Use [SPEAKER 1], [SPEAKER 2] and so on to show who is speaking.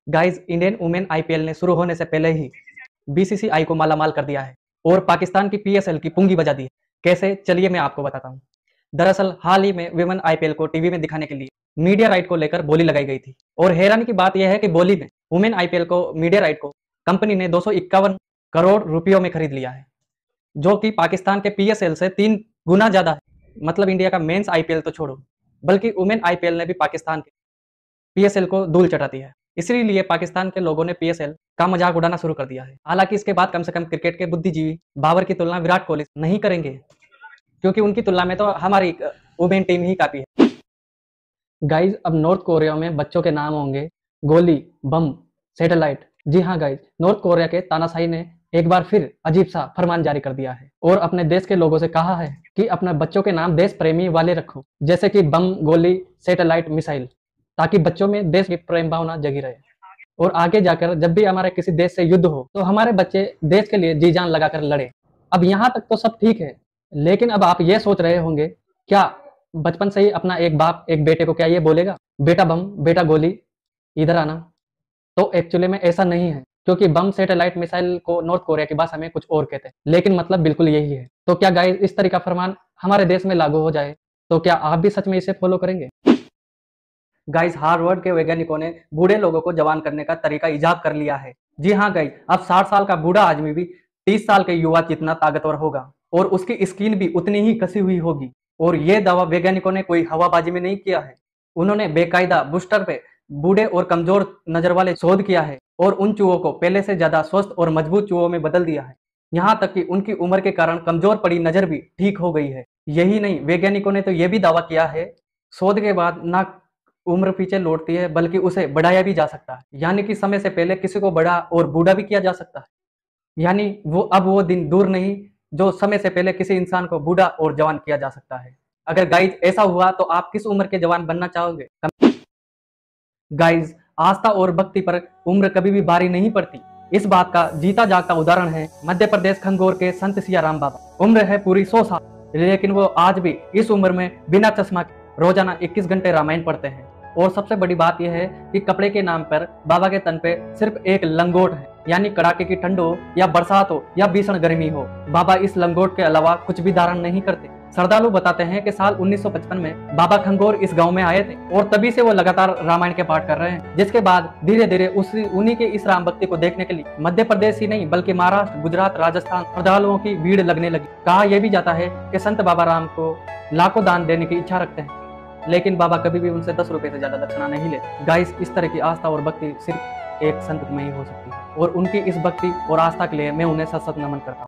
[SPEAKER 1] Guys, Indian women IPL ने शुरू होने से पहले ही बीसीसीआई को मालामाल कर दिया है और पाकिस्तान की पीएसएल की पुंगी बजा दी है। कैसे, चलिए मैं आपको बताता हूँ। दरअसल हाल ही में विमेन आईपीएल को टीवी में दिखाने के लिए मीडिया राइट को लेकर बोली लगाई गई थी और हैरानी की बात यह है कि बोली में वुमेन आईपीएल को मीडिया राइट को कंपनी ने 251 करोड़ रुपयों में खरीद लिया है, जो कि पाकिस्तान के पीएसएल से 3 गुना ज्यादा है। मतलब इंडिया का मेंस आईपीएल तो छोड़ो, बल्कि वुमेन आईपीएल ने भी पाकिस्तान के पीएसएल को धूल चटा दी है। इसीलिए पाकिस्तान के लोगों ने पीएसएल का मजाक उड़ाना शुरू कर दिया है। हालांकि इसके बाद कम से कम क्रिकेट के बुद्धिजीवी बाबर की तुलना विराट कोहली नहीं करेंगे, क्योंकि उनकी तुलना में तो हमारी वुमेन टीम ही काफी है। गाइज, अब नॉर्थ कोरिया में बच्चों के नाम होंगे गोली, बम, सैटेलाइट। जी हाँ गाइज, नॉर्थ कोरिया के तानाशाही ने एक बार फिर अजीब सा फरमान जारी कर दिया है और अपने देश के लोगों से कहा है कि अपने बच्चों के नाम देश प्रेमी वाले रखो, जैसे कि बम, गोली, सैटेलाइट, मिसाइल, ताकि बच्चों में देश की प्रेम भावना जगी रहे और आगे जाकर जब भी हमारे किसी देश से युद्ध हो तो हमारे बच्चे देश के लिए जी जान लगाकर लड़े। अब यहाँ तक तो सब ठीक है, लेकिन अब आप ये सोच रहे होंगे, क्या बचपन से ही अपना एक बाप एक बेटे को क्या ये बोलेगा, बेटा बम, बेटा गोली, इधर आना? तो एक्चुअली में ऐसा नहीं है, क्योंकि बम, सैटेलाइट, मिसाइल को नॉर्थ कोरिया की भाषा में कुछ और कहते हैं, लेकिन मतलब बिल्कुल यही है। तो क्या गाइस, इस तरह का फरमान हमारे देश में लागू हो जाए तो क्या आप भी सच में इसे फॉलो करेंगे? गाइस, हार्वर्ड के वैज्ञानिकों ने बूढ़े लोगों को जवान करने का तरीका इजाद कर लिया है। जी हाँ गाइस, अब 60 साल का बूढ़ा आदमी भी 30 साल के युवा जितना ताकतवर होगा और उसकी स्किन भी उतनी ही कसी हुई होगी। और ये दावा वैज्ञानिकों ने कोई हवाबाजी में नहीं किया है, उन्होंने बेकायदा बूस्टर पे बूढ़े और कमजोर नजर वाले शोध किया है और उन चूहों को पहले से ज्यादा स्वस्थ और मजबूत चूहों में बदल दिया है। यहाँ तक कि उनकी उम्र के कारण कमजोर पड़ी नजर भी ठीक हो गई है। यही नहीं, वैज्ञानिकों ने तो यह भी दावा किया है, शोध के बाद ना उम्र पीछे लौटती है बल्कि उसे बढ़ाया भी जा सकता है। यानी कि समय से पहले किसी को बड़ा और बूढ़ा भी किया जा सकता है। यानी वो दिन दूर नहीं जो समय से पहले किसी इंसान को बूढ़ा और जवान किया जा सकता है। अगर गाइज ऐसा हुआ तो आप किस उम्र के जवान बनना चाहोगे? गाइज, आस्था और भक्ति पर उम्र कभी भी भारी नहीं पड़ती। इस बात का जीता जागता उदाहरण है मध्य प्रदेश खंगोर के संत सियाराम बाबा। उम्र है पूरी 100 साल, लेकिन वो आज भी इस उम्र में बिना चश्मा के रोजाना 21 घंटे रामायण पढ़ते हैं। और सबसे बड़ी बात यह है कि कपड़े के नाम पर बाबा के तन पे सिर्फ एक लंगोट है, यानी कड़ाके की ठंड हो या बरसात हो या भीषण गर्मी हो, बाबा इस लंगोट के अलावा कुछ भी धारण नहीं करते। श्रद्धालु बताते हैं कि साल 1955 में बाबा खंगोर इस गांव में आए थे और तभी से वो लगातार रामायण के पाठ कर रहे हैं, जिसके बाद धीरे धीरे उन्हीं के इस राम भक्ति को देखने के लिए मध्य प्रदेश ही नहीं बल्कि महाराष्ट्र, गुजरात, राजस्थान श्रद्धालुओं की भीड़ लगने लगी। कहा यह भी जाता है कि संत बाबा राम को लाखों दान देने की इच्छा रखते हैं, लेकिन बाबा कभी भी उनसे 10 रुपए से ज्यादा दक्षिणा नहीं लेते। गाइस, इस तरह की आस्था और भक्ति सिर्फ एक संत में ही हो सकती है और उनकी इस भक्ति और आस्था के लिए मैं उन्हें सत सत नमन करता हूँ।